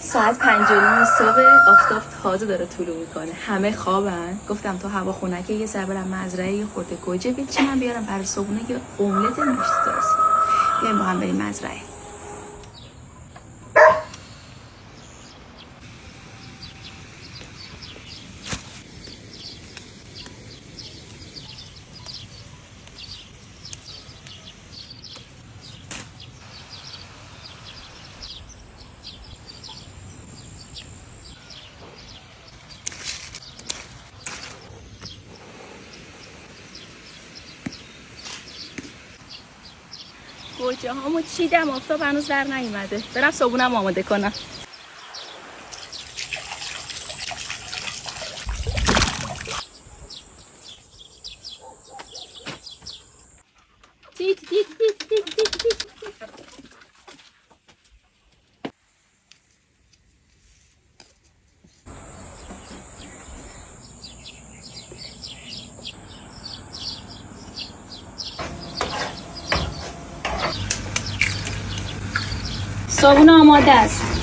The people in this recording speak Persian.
ساعت 5:30 صبح آفتاب تازه داره طلوع میکنه، همه خوابن. گفتم تو هوا خنکه یه سر برم مزرعه یه خورده گوجه بچینم بیارم برای صبحونه یه املت مشتی درست. بیایم با هم بریم مزرعه. گوجه هامو چیدم، آفتاب هنوز در نیومده. برم صبحونم آماده کنم. تیت تیت تیت تیت تیت تیت. صابون آماده است.